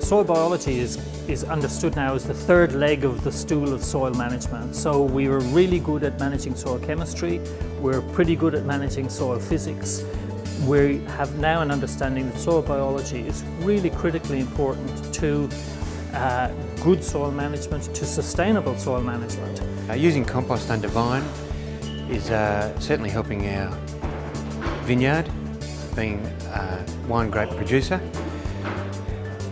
Soil biology is understood now as the third leg of the stool of soil management. So we were really good at managing soil chemistry, we're pretty good at managing soil physics. We have now an understanding that soil biology is really critically important to good soil management, to sustainable soil management. Using compost under vine is certainly helping our vineyard, being a wine grape producer.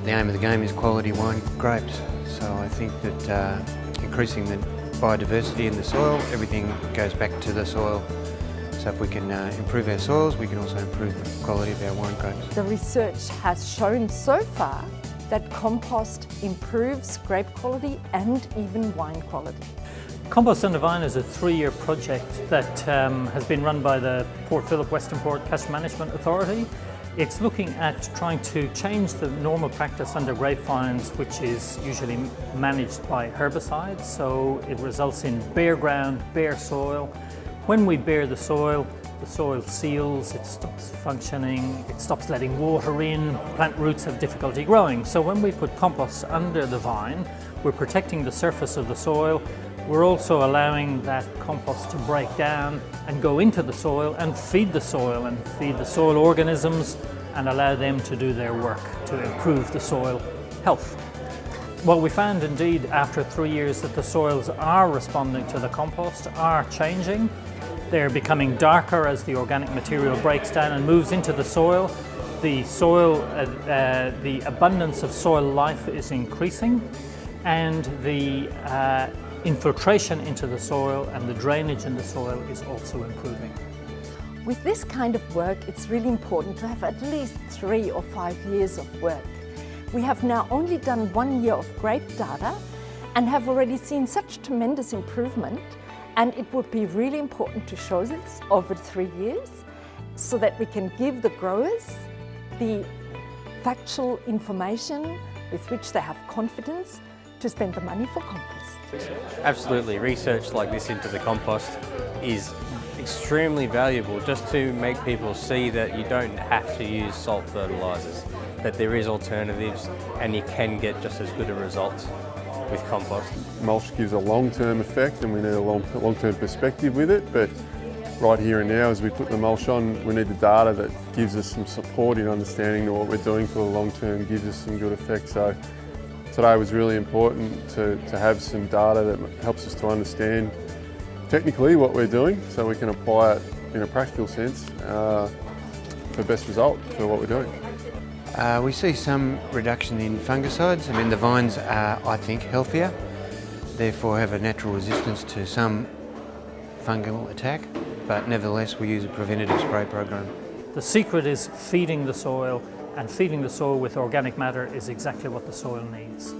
The aim of the game is quality wine grapes, so I think that increasing the biodiversity in the soil, everything goes back to the soil. So if we can improve our soils, we can also improve the quality of our wine grapes. The research has shown so far that compost improves grape quality and even wine quality. Compost under Vine is a 3-year project that has been run by the Phillip Westernport Cash Management Authority. It's looking at trying to change the normal practice under grapevines, which is usually managed by herbicides. So it results in bare ground, bare soil. When we bare the soil seals, it stops functioning, it stops letting water in, plant roots have difficulty growing. So when we put compost under the vine, we're protecting the surface of the soil. We're also allowing that compost to break down and go into the soil and feed the soil organisms and allow them to do their work to improve the soil health. Well, we found indeed after 3 years that the soils are responding to the compost, are changing. They're becoming darker as the organic material breaks down and moves into the soil. The abundance of soil life is increasing, and the infiltration into the soil and the drainage in the soil is also improving. With this kind of work, it's really important to have at least 3 or 5 years of work. We have now only done 1 year of grape data and have already seen such tremendous improvement, and it would be really important to show this over 3 years so that we can give the growers the factual information with which they have confidence to spend the money for compost. Absolutely, research like this into the compost is extremely valuable just to make people see that you don't have to use salt fertilisers, that there is alternatives and you can get just as good a result with compost. Mulch gives a long-term effect and we need a long-term perspective with it, but right here and now as we put the mulch on, we need the data that gives us some support in understanding that what we're doing for the long term gives us some good effects. So today was really important to have some data that helps us to understand technically what we're doing so we can apply it in a practical sense for best result for what we're doing. We see some reduction in fungicides. I mean, the vines are, I think, healthier, therefore have a natural resistance to some fungal attack, but nevertheless we use a preventative spray program. The secret is feeding the soil, and feeding the soil with organic matter is exactly what the soil needs.